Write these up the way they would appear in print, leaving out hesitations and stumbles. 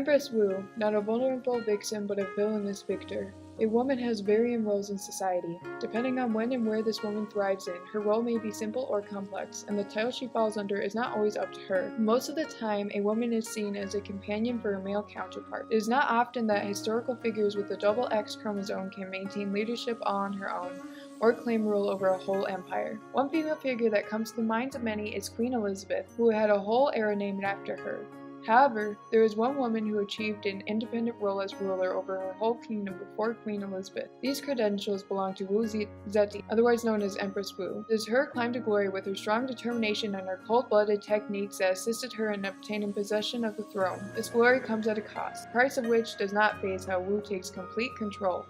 Empress Wu, not a vulnerable vixen but a villainous victor. A woman has varying roles in society. Depending on when and where this woman thrives in, her role may be simple or complex, and the title she falls under is not always up to her. Most of the time, a woman is seen as a companion for a male counterpart. It is not often that historical figures with a double X chromosome can maintain leadership all on her own, or claim rule over a whole empire. One female figure that comes to the minds of many is Queen Elizabeth, who had a whole era named after her. However, there is one woman who achieved an independent role as ruler over her whole kingdom before Queen Elizabeth. These credentials belong to Wu Zetian, otherwise known as Empress Wu. It is her climb to glory with her strong determination and her cold-blooded techniques that assisted her in obtaining possession of the throne. This glory comes at a cost, the price of which does not phase how Wu takes complete control.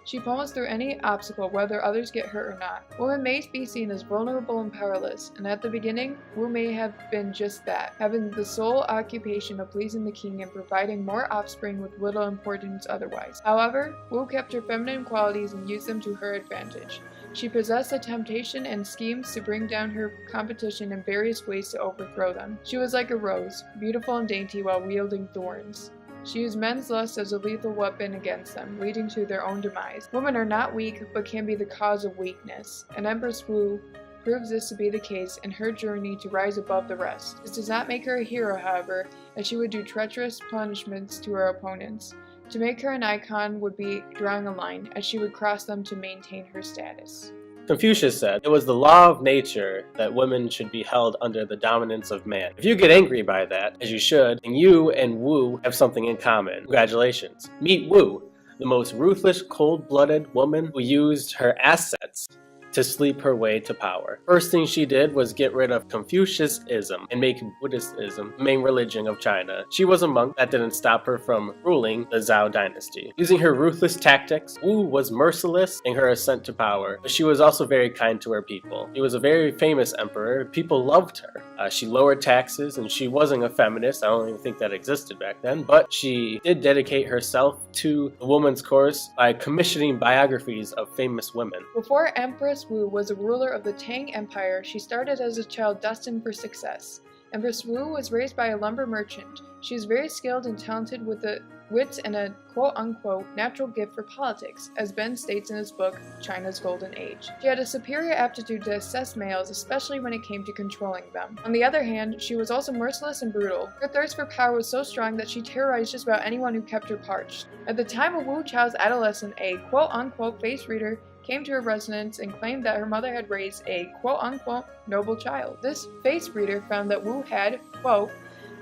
She pummels through any obstacle, whether others get hurt or not. Women may be seen as vulnerable and powerless, and at the beginning, Wu may have been just that, having the sole occupation of pleasing the king and providing more offspring with little importance otherwise. However, Wu kept her feminine qualities and used them to her advantage. She possessed the temptation and schemes to bring down her competition in various ways to overthrow them. She was like a rose, beautiful and dainty while wielding thorns. She used men's lust as a lethal weapon against them, leading to their own demise. Women are not weak, but can be the cause of weakness, and Empress Wu proves this to be the case in her journey to rise above the rest. This does not make her a hero, however, as she would do treacherous punishments to her opponents. To make her an icon would be drawing a line, as she would cross them to maintain her status. Confucius said, "It was the law of nature that women should be held under the dominance of man." If you get angry by that, as you should, then you and Wu have something in common. Congratulations. Meet Wu, the most ruthless, cold-blooded woman who used her assets to sleep her way to power. First thing she did was get rid of Confucianism and make Buddhism the main religion of China. She was a monk. That didn't stop her from ruling the Zhou dynasty. Using her ruthless tactics, Wu was merciless in her ascent to power, but she was also very kind to her people. She was a very famous emperor. People loved her. She lowered taxes, and she wasn't a feminist. I don't even think that existed back then, but she did dedicate herself to the woman's cause by commissioning biographies of famous women. Before Empress Wu was a ruler of the Tang Empire, she started as a child destined for success. Empress Wu was raised by a lumber merchant. She is very skilled and talented with the wits and a quote-unquote natural gift for politics, as Benn states in his book, China's Golden Age. She had a superior aptitude to assess males, especially when it came to controlling them. On the other hand, she was also merciless and brutal. Her thirst for power was so strong that she terrorized just about anyone who kept her parched. At the time of Wu Chao's adolescence, a quote-unquote face reader came to her residence and claimed that her mother had raised a quote-unquote noble child. This face reader found that Wu had, quote,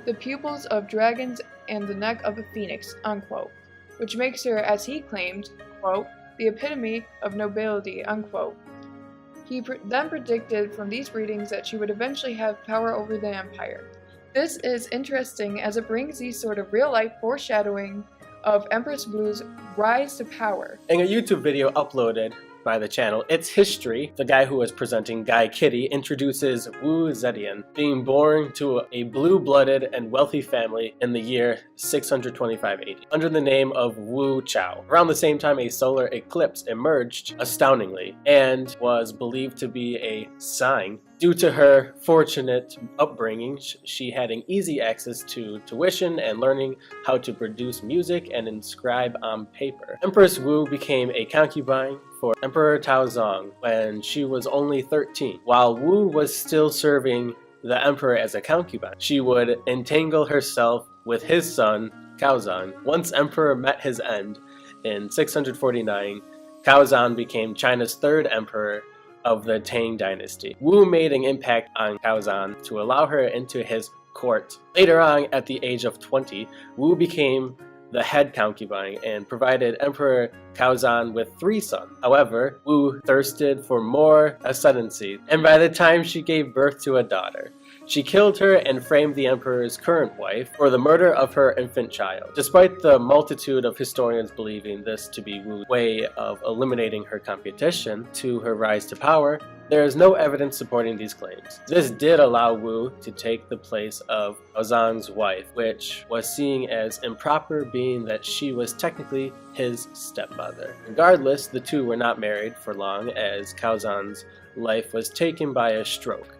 the pupils of dragons and the neck of a phoenix, unquote, which makes her, as he claimed, quote, the epitome of nobility, unquote. He then predicted from these readings that she would eventually have power over the empire. This is interesting as it brings these sort of real-life foreshadowing of Empress Wu's rise to power. In a YouTube video uploaded by the channel It's History, the guy who was presenting Guy Kitty introduces Wu Zetian, being born to a blue-blooded and wealthy family in the year 625 AD, under the name of Wu Chao. Around the same time, a solar eclipse emerged astoundingly and was believed to be a sign. Due to her fortunate upbringing, she had an easy access to tuition and learning how to produce music and inscribe on paper. Empress Wu became a concubine for Emperor Taozong when she was only 13. While Wu was still serving the emperor as a concubine, she would entangle herself with his son, Caozan. Once emperor met his end in 649, Caozan became China's third emperor of the Tang Dynasty. Wu made an impact on Caozan to allow her into his court. Later on, at the age of 20, Wu became the head concubine and provided Emperor Caozan with 3 sons. However, Wu thirsted for more ascendancy, and by the time she gave birth to a daughter, she killed her and framed the emperor's current wife for the murder of her infant child. Despite the multitude of historians believing this to be Wu's way of eliminating her competition to her rise to power, there is no evidence supporting these claims. This did allow Wu to take the place of Caozan's wife, which was seen as improper, being that she was technically his stepmother. Regardless, the two were not married for long, as Caozan's life was taken by a stroke.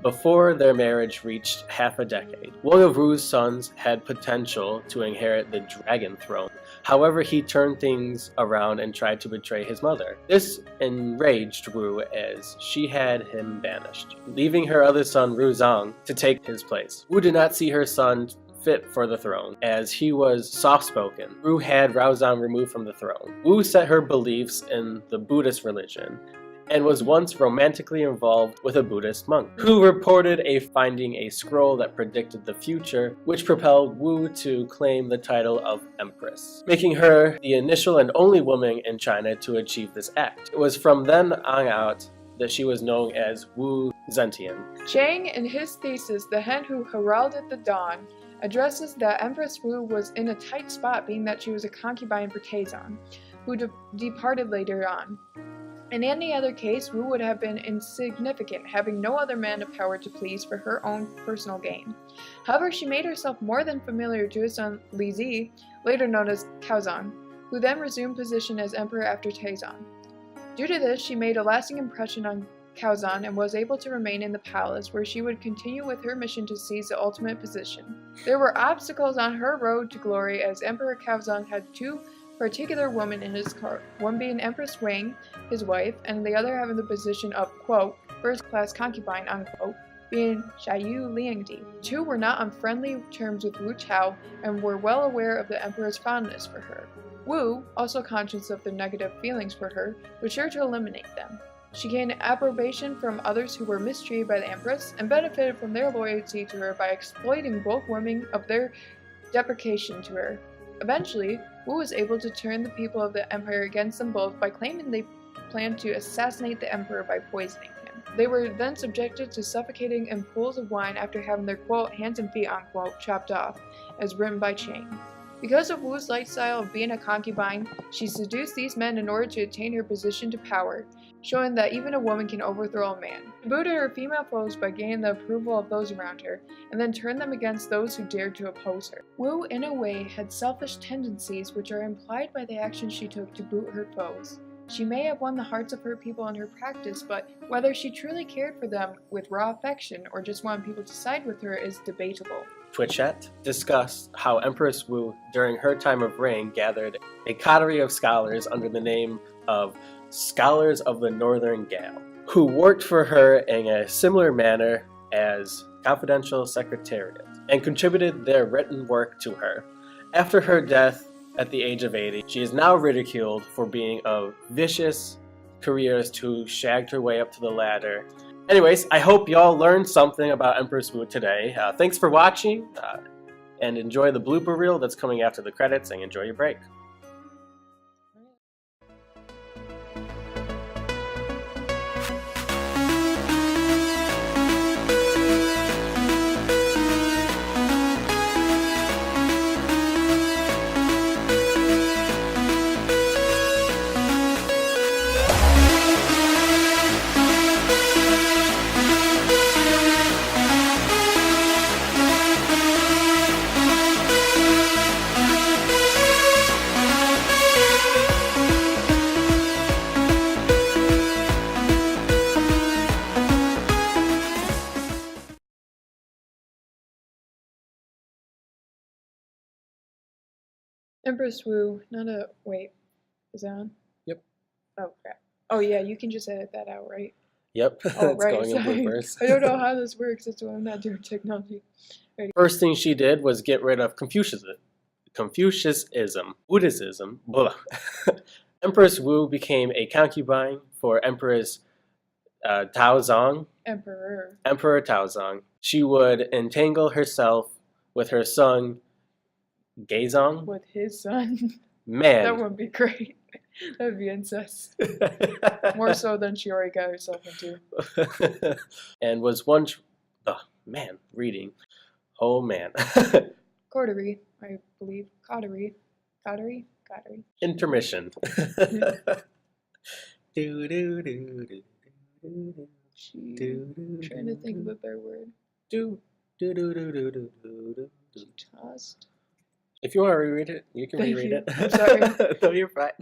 before their marriage reached half a decade. One of Wu's sons had potential to inherit the dragon throne. However, he turned things around and tried to betray his mother. This enraged Wu as she had him banished, leaving her other son Ruzang to take his place. Wu did not see her son fit for the throne, as he was soft-spoken. Wu had Raozang removed from the throne. Wu set her beliefs in the Buddhist religion, and was once romantically involved with a Buddhist monk, who reported finding a scroll that predicted the future, which propelled Wu to claim the title of Empress, making her the initial and only woman in China to achieve this act. It was from then on out that she was known as Wu Zetian. Chang, in his thesis, The Hen Who Heralded the Dawn, addresses that Empress Wu was in a tight spot, being that she was a concubine for Taizong, who departed later on. In any other case, Wu would have been insignificant, having no other man of power to please for her own personal gain. However, she made herself more than familiar to his son Li Zi, later known as Caozong, who then resumed position as emperor after Taizong. Due to this, she made a lasting impression on Caozong and was able to remain in the palace, where she would continue with her mission to seize the ultimate position. There were obstacles on her road to glory, as Emperor Caozong had two particular women in his court, one being Empress Wang, his wife, and the other having the position of, quote, first-class concubine, unquote, being Xiaoyu Liangdi. Two were not on friendly terms with Wu Chao and were well aware of the emperor's fondness for her. Wu, also conscious of their negative feelings for her, was sure to eliminate them. She gained approbation from others who were mistreated by the empress and benefited from their loyalty to her by exploiting both women of their deprecation to her. Eventually, Wu was able to turn the people of the empire against them both by claiming they planned to assassinate the emperor by poisoning him. They were then subjected to suffocating in pools of wine after having their, quote, hands and feet, unquote, chopped off, as written by Chang. Because of Wu's lifestyle of being a concubine, she seduced these men in order to attain her position to power, showing that even a woman can overthrow a man. She booted her female foes by gaining the approval of those around her, and then turned them against those who dared to oppose her. Wu, in a way, had selfish tendencies which are implied by the actions she took to boot her foes. She may have won the hearts of her people in her practice, but whether she truly cared for them with raw affection or just wanted people to side with her is debatable. Twitchet discussed how Empress Wu, during her time of reign, gathered a coterie of scholars under the name of Scholars of the Northern Gale, who worked for her in a similar manner as confidential secretariat, and contributed their written work to her. After her death at the age of 80, she is now ridiculed for being a vicious careerist who shagged her way up to the ladder. Anyways, I hope y'all learned something about Empress Wu today. Thanks for watching, and enjoy the blooper reel that's coming after the credits, and enjoy your break. Empress Wu, wait, is that on? Yep. Oh, crap. Oh, yeah, you can just edit that out, right? Yep, Oh, it's right, going in sorry. bloopers. I don't know how this works, that's why I'm not doing technology. Ready. First thing she did was get rid of Confucianism, Buddhism, blah. Empress Wu became a concubine for Empress Taozong. Emperor Taozong. She would entangle herself with her son Gaizong. with his son. Man. That would be great. That would be incest. More so than she already got herself into. And was one... reading. Oh, man. Coterie, I believe. Coterie. Intermission. Trying to think of a better word. She tossed. If you want to reread it, you can reread it. I'm sorry. No, you're fine.